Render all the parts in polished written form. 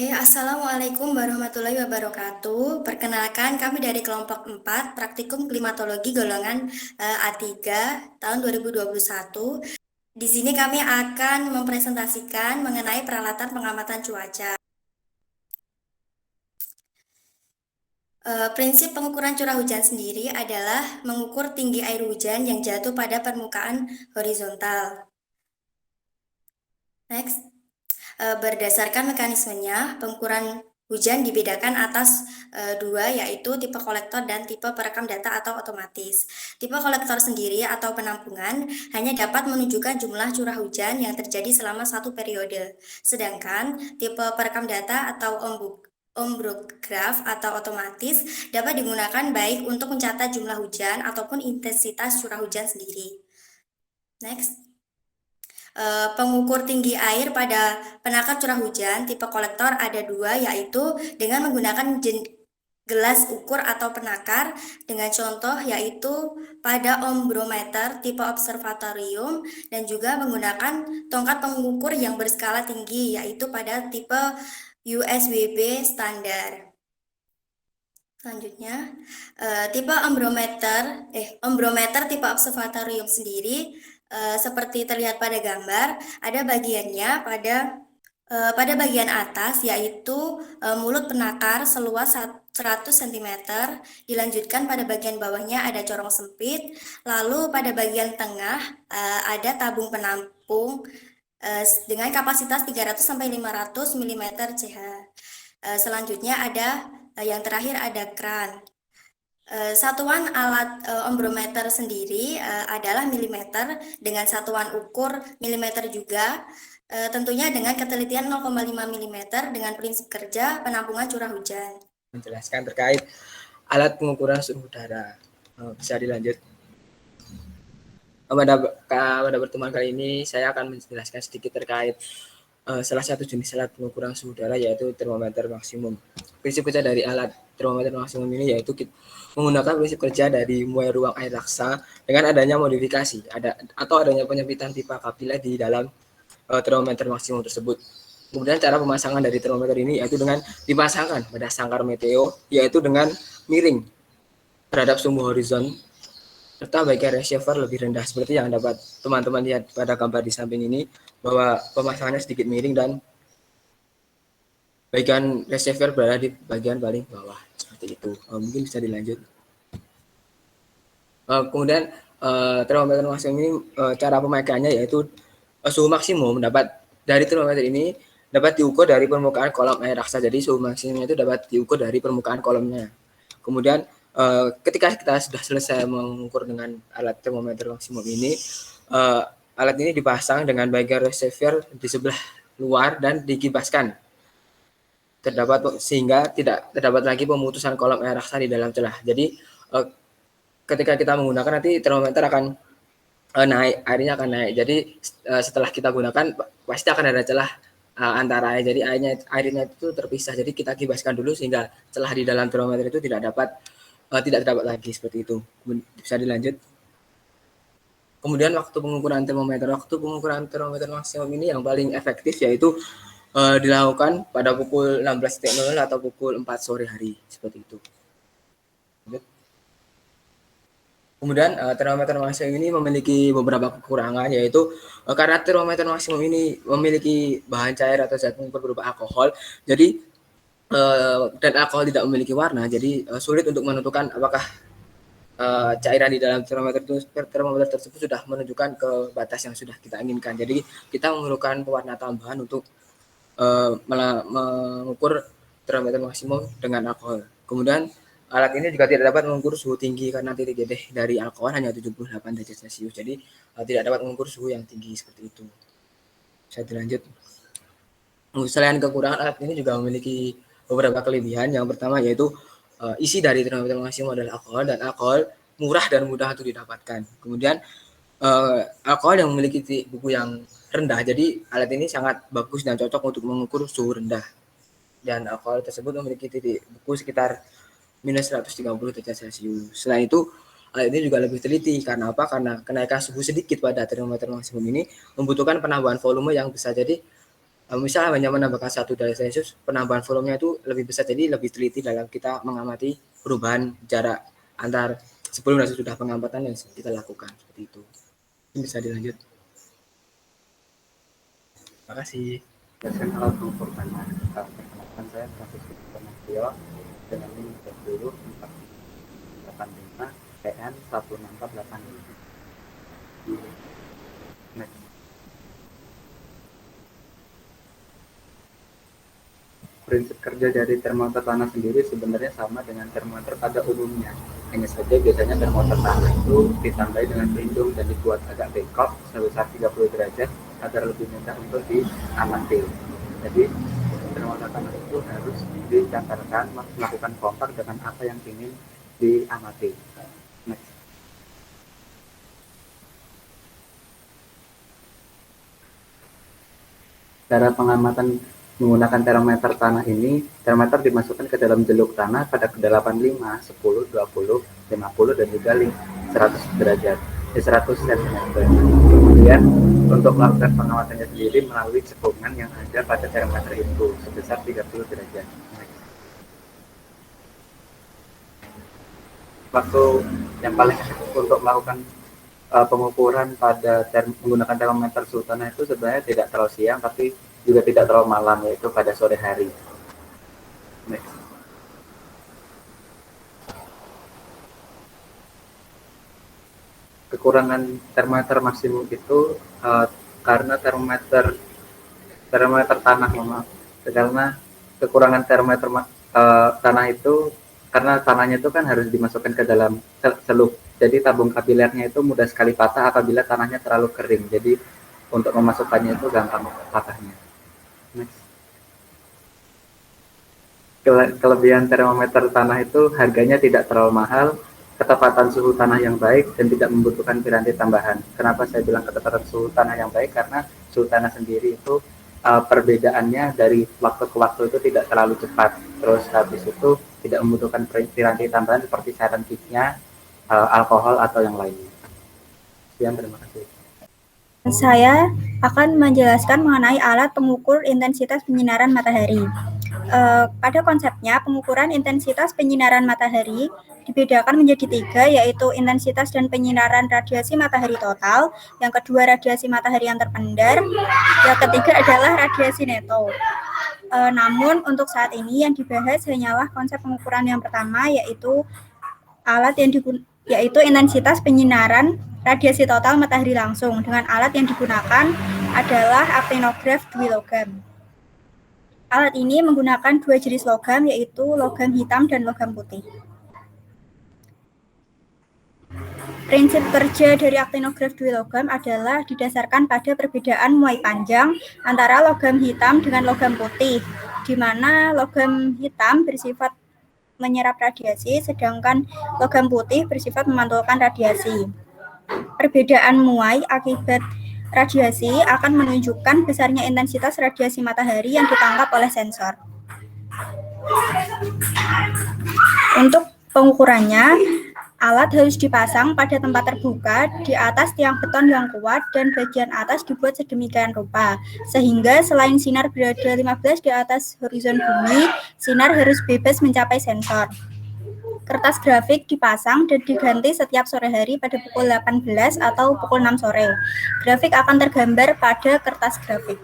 Assalamualaikum warahmatullahi wabarakatuh. Perkenalkan, kami dari kelompok 4 Praktikum Klimatologi golongan A3 tahun 2021. Di sini kami akan mempresentasikan mengenai peralatan pengamatan cuaca. Prinsip pengukuran curah hujan sendiri adalah mengukur tinggi air hujan yang jatuh pada permukaan horizontal. Next. Berdasarkan mekanismenya, pengukuran hujan dibedakan atas dua, yaitu tipe kolektor dan tipe perekam data atau otomatis. Tipe kolektor sendiri atau penampungan hanya dapat menunjukkan jumlah curah hujan yang terjadi selama satu periode. Sedangkan tipe perekam data atau ombrograf atau otomatis dapat digunakan baik untuk mencatat jumlah hujan ataupun intensitas curah hujan sendiri. Next. Pengukur tinggi air pada penakar curah hujan tipe kolektor ada dua, yaitu dengan menggunakan gelas ukur atau penakar dengan contoh yaitu pada ombrometer tipe observatorium dan juga menggunakan tongkat pengukur yang berskala tinggi yaitu pada tipe USWB standar. Selanjutnya, tipe ombrometer tipe observatorium sendiri seperti terlihat pada gambar, ada bagiannya pada bagian atas yaitu mulut penakar seluas 100 cm, dilanjutkan pada bagian bawahnya ada corong sempit, lalu pada bagian tengah ada tabung penampung dengan kapasitas 300 sampai 500 mm CH. Selanjutnya ada yang terakhir ada kran. Satuan alat ombrometer sendiri adalah milimeter dengan satuan ukur milimeter juga, tentunya dengan ketelitian 0,5 mm dengan prinsip kerja penampungan curah hujan. Menjelaskan terkait alat pengukuran suhu udara. Bisa dilanjut. Pada pertemuan kali ini saya akan menjelaskan sedikit terkait salah satu jenis alat pengukuran suhu udara yaitu termometer maksimum. Prinsip kerja dari alat termometer maksimum ini yaitu menggunakan prinsip kerja dari muai ruang air raksa dengan adanya modifikasi atau adanya penyempitan pipa kapila di dalam termometer maksimum tersebut. Kemudian cara pemasangan dari termometer ini yaitu dengan dipasangkan pada sangkar meteo yaitu dengan miring terhadap sumbu horizon serta bagian receiver lebih rendah seperti yang dapat teman-teman lihat pada gambar di samping ini bahwa pemasangannya sedikit miring dan bagian receiver berada di bagian paling bawah seperti itu. Mungkin bisa dilanjut. Kemudian termometer maksimum ini cara pemakaiannya yaitu suhu maksimum dari termometer ini dapat diukur dari permukaan kolom air raksa. Jadi suhu maksimumnya itu dapat diukur dari permukaan kolomnya. Kemudian ketika kita sudah selesai mengukur dengan alat termometer maksimum ini, alat ini dipasang dengan bagian receiver di sebelah luar dan dikibaskan sehingga tidak terdapat lagi pemutusan kolom air raksa di dalam celah. Jadi ketika kita menggunakan nanti termometer akan naik, airnya akan naik. Jadi setelah kita gunakan pasti akan ada celah antara air. Jadi airnya itu terpisah. Jadi kita kibaskan dulu sehingga celah di dalam termometer itu tidak terdapat lagi seperti itu. Bisa dilanjut. Kemudian waktu pengukuran termometer maksimum ini yang paling efektif yaitu dilakukan pada pukul 16.00 atau pukul 4 sore hari seperti itu. Kemudian termometer maksimum ini memiliki beberapa kekurangan yaitu karena termometer maksimum ini memiliki bahan cair atau zat pengukur berupa alkohol, jadi dan alkohol tidak memiliki warna, jadi sulit untuk menentukan apakah cairan di dalam termometer tersebut sudah menunjukkan ke batas yang sudah kita inginkan. Jadi kita memerlukan pewarna tambahan untuk mengukur termometer maksimum dengan alkohol. Kemudian alat ini juga tidak dapat mengukur suhu tinggi karena titik dedeh dari alkohol hanya 78 derajat Celcius. Jadi tidak dapat mengukur suhu yang tinggi seperti itu. Saya dilanjut. Selain kekurangan, alat ini juga memiliki beberapa kelebihan. Yang pertama yaitu isi dari termometer maksimum adalah alkohol dan alkohol murah dan mudah untuk didapatkan. Kemudian alkohol yang memiliki titik buku yang rendah, jadi alat ini sangat bagus dan cocok untuk mengukur suhu rendah. Dan alkohol tersebut memiliki titik buku sekitar minus 130 derajat Celcius. Selain itu, alat ini juga lebih teliti. Karena apa? Karena kenaikan suhu sedikit pada termometer maksimum ini membutuhkan penambahan volume yang besar. Jadi Misal hanya menambahkan 1 derajat Celcius, penambahan volumenya itu lebih besar, jadi lebih teliti dalam kita mengamati perubahan jarak antar sebelum dan sesudah pengamatan yang kita lakukan, seperti itu. Ini bisa dilanjut. Terima kasih. Berdasarkan alat pengukur tanah, perkenalkan saya Francisco Panagio dengan NIM 10.485 PN 16485. Next. Prinsip kerja dari termometer tanah sendiri sebenarnya sama dengan termometer pada umumnya. Hanya saja biasanya termometer tanah itu ditambahi dengan pelindung dan dibuat agak bengkok sebesar 30 derajat agar lebih mudah untuk diamati. Jadi termometer tanah itu harus dicantarkan melakukan kontak dengan apa yang ingin diamati. Next. Cara pengamatan menggunakan termometer tanah ini, termometer dimasukkan ke dalam jeluk tanah pada kedalaman 5, 10, 20, 50, dan juga 100 derajat, 100 cm. Kemudian untuk melakukan pengawasannya sendiri melalui cekungan yang ada pada termometer itu sebesar 30 derajat. Waktu yang paling efektif untuk melakukan pengukuran pada menggunakan termometer suhu tanah itu sebenarnya tidak terlalu siang, tapi juga tidak terlalu malam, yaitu pada sore hari. Next. Kekurangan termometer maksimum itu karena termometer tanah, karena kekurangan termometer tanah itu karena tanahnya itu kan harus dimasukkan ke dalam seluk. Jadi tabung kapilernya itu mudah sekali patah apabila tanahnya terlalu kering. Jadi untuk memasukkannya itu gampang patahnya. Next. Kelebihan termometer tanah itu harganya tidak terlalu mahal, ketepatan suhu tanah yang baik, dan tidak membutuhkan piranti tambahan. Kenapa saya bilang ketepatan suhu tanah yang baik? Karena suhu tanah sendiri itu perbedaannya dari waktu ke waktu itu tidak terlalu cepat. Terus habis itu tidak membutuhkan piranti tambahan seperti cairan kimia, alkohol atau yang lainnya. Sekian, terima kasih. Saya akan menjelaskan mengenai alat pengukur intensitas penyinaran matahari. Pada konsepnya, pengukuran intensitas penyinaran matahari dibedakan menjadi 3, yaitu intensitas dan penyinaran radiasi matahari total, yang kedua radiasi matahari yang terpendar, yang ketiga adalah radiasi neto. Namun untuk saat ini yang dibahas hanyalah konsep pengukuran yang pertama, yaitu yaitu intensitas penyinaran radiasi total matahari langsung. Dengan alat yang digunakan adalah aktinograf 2 logam. Alat ini menggunakan 2 jenis logam, yaitu logam hitam dan logam putih. Prinsip kerja dari aktinograf 2 logam adalah didasarkan pada perbedaan muai panjang antara logam hitam dengan logam putih, di mana logam hitam bersifat menyerap radiasi, sedangkan logam putih bersifat memantulkan radiasi. Perbedaan muai akibat radiasi akan menunjukkan besarnya intensitas radiasi matahari yang ditangkap oleh sensor. Untuk pengukurannya, alat harus dipasang pada tempat terbuka di atas tiang beton yang kuat dan bagian atas dibuat sedemikian rupa, sehingga selain sinar berada 15 di atas horizon bumi, sinar harus bebas mencapai sensor. Kertas grafik dipasang dan diganti setiap sore hari pada pukul 18 atau pukul 6 sore. Grafik akan tergambar pada kertas grafik.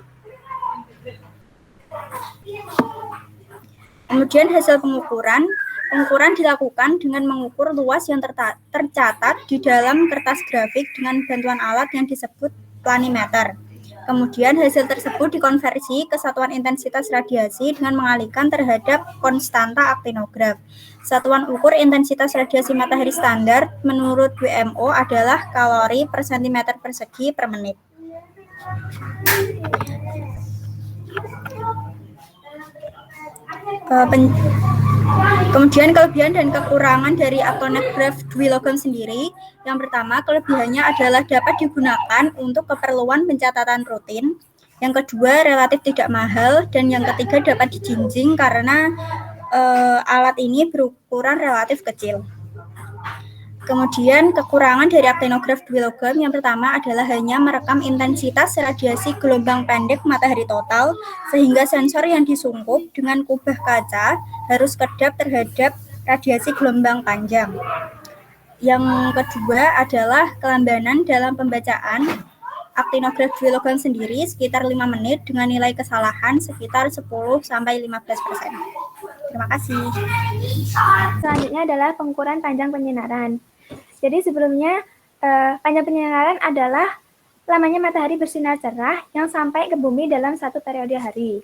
Kemudian hasil pengukuran dilakukan dengan mengukur luas yang tercatat di dalam kertas grafik dengan bantuan alat yang disebut planimeter. Kemudian hasil tersebut dikonversi ke satuan intensitas radiasi dengan mengalihkan terhadap konstanta aktinograf. Satuan ukur intensitas radiasi matahari standar menurut WMO adalah kalori per centimeter persegi per menit. Kemudian kelebihan dan kekurangan dari aktinograf 2 logam sendiri. Yang pertama, kelebihannya adalah dapat digunakan untuk keperluan pencatatan rutin. Yang kedua, relatif tidak mahal. Dan yang ketiga, dapat dijinjing karena alat ini berukuran relatif kecil. Kemudian kekurangan dari aktinograf dual logam yang pertama adalah hanya merekam intensitas radiasi gelombang pendek matahari total, sehingga sensor yang disungkup dengan kubah kaca harus kedap terhadap radiasi gelombang panjang. Yang kedua adalah kelambanan dalam pembacaan aktinograf dual logam sendiri sekitar 5 menit dengan nilai kesalahan sekitar 10-15%. Terima kasih. Selanjutnya adalah pengukuran panjang penyinaran. Jadi sebelumnya panjang penyinaran adalah lamanya matahari bersinar cerah yang sampai ke bumi dalam satu periode hari.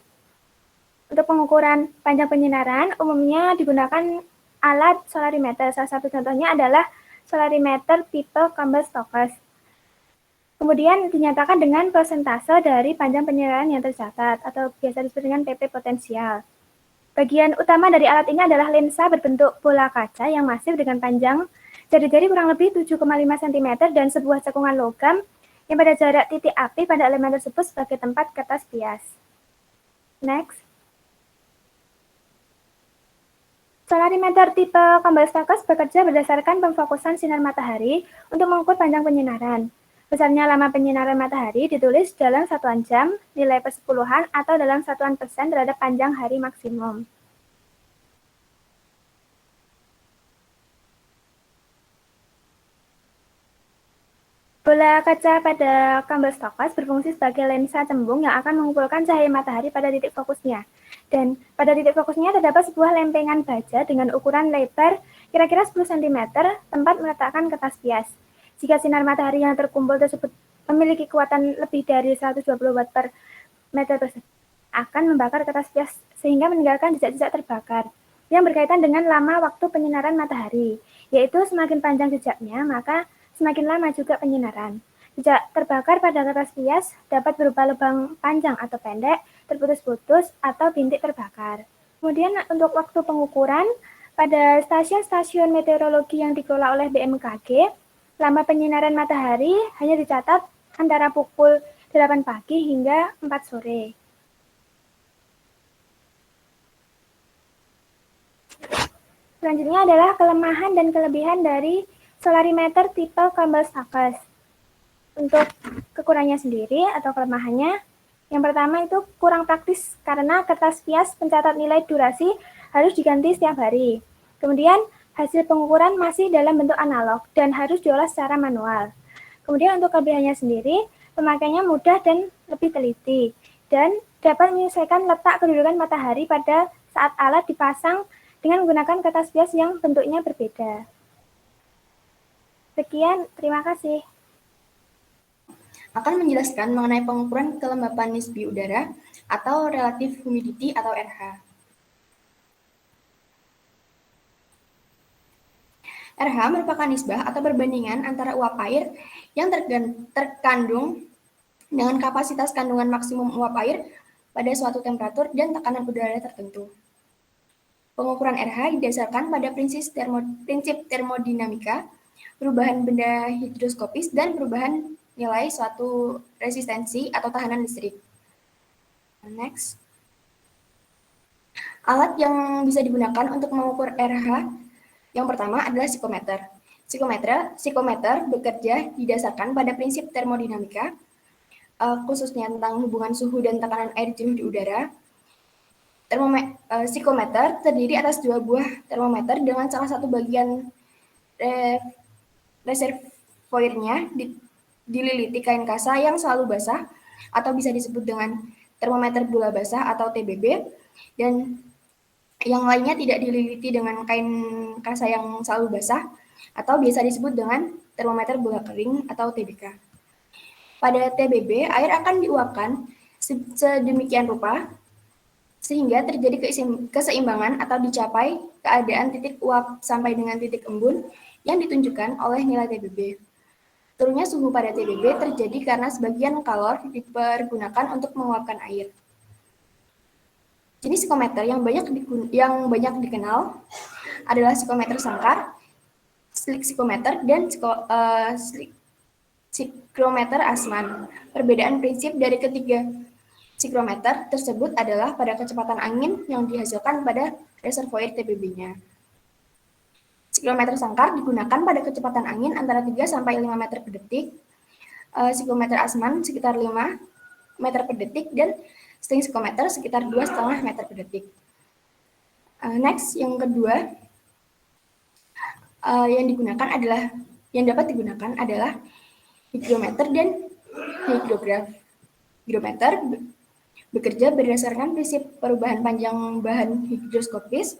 Untuk pengukuran panjang penyinaran umumnya digunakan alat solarimeter. Salah satu contohnya adalah solarimeter tipe Campbell-Stokes. Kemudian dinyatakan dengan persentase dari panjang penyinaran yang tercatat atau biasa disebut dengan PP potensial. Bagian utama dari alat ini adalah lensa berbentuk bola kaca yang masif dengan panjang jari-jari kurang lebih 7,5 cm dan sebuah cekungan logam yang pada jarak titik api pada elemen tersebut sebagai tempat kertas bias. Next. Solarimeter tipe Campbell-Stokes bekerja berdasarkan pemfokusan sinar matahari untuk mengukur panjang penyinaran. Besarnya lama penyinaran matahari ditulis dalam satuan jam, nilai persepuluhan, atau dalam satuan persen terhadap panjang hari maksimum. Bola kaca pada Campbell-Stokes berfungsi sebagai lensa cembung yang akan mengumpulkan cahaya matahari pada titik fokusnya. Dan pada titik fokusnya terdapat sebuah lempengan baja dengan ukuran lebar kira-kira 10 cm tempat meletakkan kertas bias. Jika sinar matahari yang terkumpul tersebut memiliki kekuatan lebih dari 120 watt per meter persegi, akan membakar kertas bias sehingga meninggalkan jejak-jejak terbakar yang berkaitan dengan lama waktu penyinaran matahari, yaitu semakin panjang jejaknya, maka semakin lama juga penyinaran. Jejak terbakar pada kertas bias dapat berupa lubang panjang atau pendek, terputus-putus, atau bintik terbakar. Kemudian untuk waktu pengukuran, pada stasiun-stasiun meteorologi yang dikelola oleh BMKG, lama penyinaran matahari hanya dicatat antara pukul 8 pagi hingga 4 sore. Selanjutnya adalah kelemahan dan kelebihan dari solarimeter tipe Campbell-Stokes. Untuk kekurangannya sendiri atau kelemahannya, yang pertama itu kurang praktis karena kertas bias pencatat nilai durasi harus diganti setiap hari. Kemudian hasil pengukuran masih dalam bentuk analog dan harus diolah secara manual. Kemudian untuk kelebihannya sendiri, pemakaiannya mudah dan lebih teliti dan dapat menyesuaikan letak kedudukan matahari pada saat alat dipasang dengan menggunakan kertas bias yang bentuknya berbeda. Sekian, terima kasih. Akan menjelaskan mengenai pengukuran kelembapan nisbi udara atau relative humidity atau RH. RH merupakan nisbah atau perbandingan antara uap air yang terkandung dengan kapasitas kandungan maksimum uap air pada suatu temperatur dan tekanan udara tertentu. Pengukuran RH didasarkan pada prinsip termodinamika, perubahan benda hidroskopis, dan perubahan nilai suatu resistensi atau tahanan listrik. Next. Alat yang bisa digunakan untuk mengukur RH yang pertama adalah psikometer. Psikometer bekerja didasarkan pada prinsip termodinamika, khususnya tentang hubungan suhu dan tekanan air jenuh di udara. Psikometer terdiri atas dua buah termometer dengan salah satu bagian reservoirnya dililiti kain kasa yang selalu basah atau bisa disebut dengan termometer bola basah atau TBB, dan yang lainnya tidak dililiti dengan kain kasa yang selalu basah atau biasa disebut dengan termometer bola kering atau TBK. Pada TBB, air akan diuapkan sedemikian rupa sehingga terjadi keseimbangan atau dicapai keadaan titik uap sampai dengan titik embun yang ditunjukkan oleh nilai TBB. Turunnya suhu pada TBB terjadi karena sebagian kalor dipergunakan untuk menguapkan air. Jenis psikometer yang banyak dikenal adalah psikometer sangkar, slick psikometer, dan psikometer Asman. Perbedaan prinsip dari ketiga psikometer tersebut adalah pada kecepatan angin yang dihasilkan pada reservoir TBB-nya. Siklometer sangkar digunakan pada kecepatan angin antara 3 sampai 5 meter per detik, siklometer Asman sekitar 5 meter per detik, dan string psikometer sekitar 2,5 meter per detik. Next, yang kedua yang dapat digunakan adalah hygrometer dan hygrograph. Hygrometer bekerja berdasarkan prinsip perubahan panjang bahan higroskopis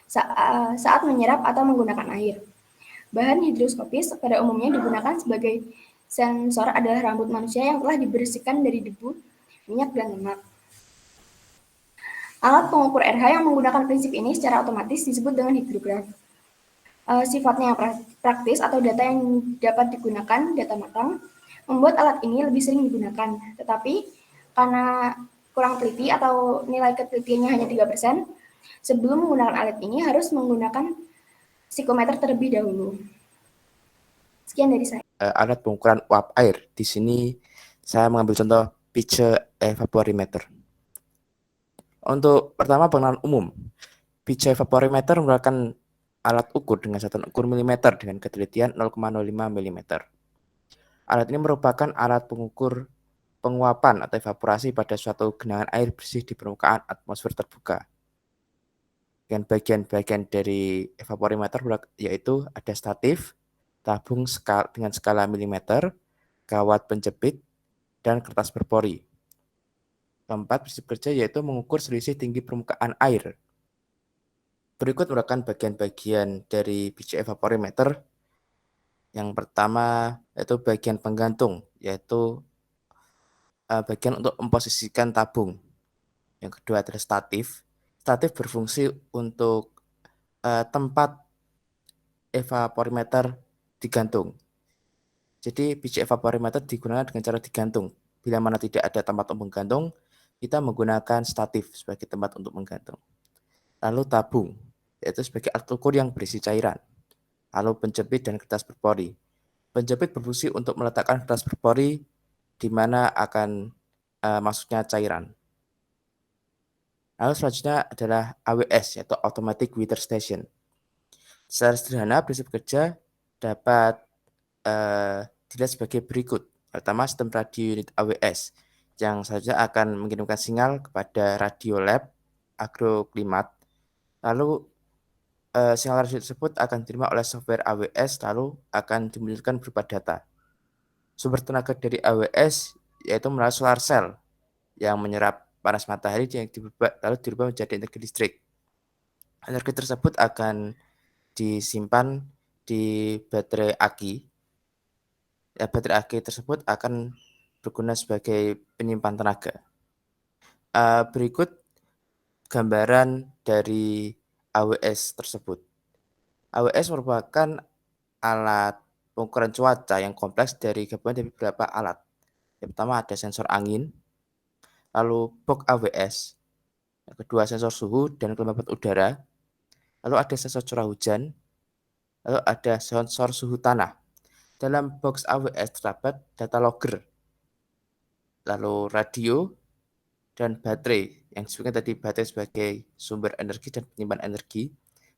saat menyerap atau menggunakan air. Bahan hidroskopis pada umumnya digunakan sebagai sensor adalah rambut manusia yang telah dibersihkan dari debu, minyak, dan lemak. Alat pengukur RH yang menggunakan prinsip ini secara otomatis disebut dengan hygrograph. Sifatnya yang praktis atau data yang dapat digunakan, data matang, membuat alat ini lebih sering digunakan. Tetapi karena kurang teliti atau nilai ketelitiannya hanya 3%, sebelum menggunakan alat ini harus menggunakan psikometer terlebih dahulu. Sekian dari saya. Alat pengukuran uap air. Di sini saya mengambil contoh pitch evaporimeter. Untuk pertama pengenalan umum, pitch evaporimeter merupakan alat ukur dengan satuan ukur milimeter dengan ketelitian 0,05 mm. Alat ini merupakan alat pengukur penguapan atau evaporasi pada suatu genangan air bersih di permukaan atmosfer terbuka. Dengan bagian-bagian dari evaporimeter yaitu ada statif, tabung dengan skala milimeter, kawat penjepit, dan kertas berpori. Keempat, prinsip kerja yaitu mengukur selisih tinggi permukaan air. Berikut merupakan bagian-bagian dari biji evaporimeter. Yang pertama yaitu bagian penggantung, yaitu bagian untuk memposisikan tabung. Yang kedua adalah statif. Statif berfungsi untuk tempat evaporimeter digantung. Jadi biji evaporimeter digunakan dengan cara digantung. Bila mana tidak ada tempat untuk menggantung, kita menggunakan statif sebagai tempat untuk menggantung. Lalu tabung, yaitu sebagai alat ukur yang berisi cairan. Lalu penjepit dan kertas berpori. Penjepit berfungsi untuk meletakkan kertas berpori di mana akan masuknya cairan. Lalu selanjutnya adalah AWS, yaitu Automatic Weather Station. Secara sederhana, prinsip kerja dapat dilihat sebagai berikut. Pertama, sistem radio unit AWS yang saja akan mengirimkan sinyal kepada radio lab agroklimat. Lalu sinyal radio tersebut akan diterima oleh software AWS, lalu akan dimunculkan berupa data. Sumber tenaga dari AWS yaitu melalui solar cell yang menyerap panas matahari yang lalu dirubah menjadi energi listrik. Energi tersebut akan disimpan di baterai aki. Baterai aki tersebut akan berguna sebagai penyimpan tenaga. Berikut gambaran dari AWS tersebut. AWS merupakan alat pengukuran cuaca yang kompleks dari gabungan dari beberapa alat. Yang pertama ada sensor angin, lalu box AWS, yang kedua sensor suhu dan kelembapan udara, lalu ada sensor curah hujan, lalu ada sensor suhu tanah. Dalam box AWS terdapat data logger, lalu radio, dan baterai, yang disebutkan tadi baterai sebagai sumber energi dan penyimpan energi,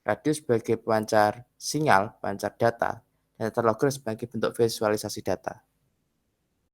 radio sebagai pemancar sinyal, pemancar data, dan data logger sebagai bentuk visualisasi data.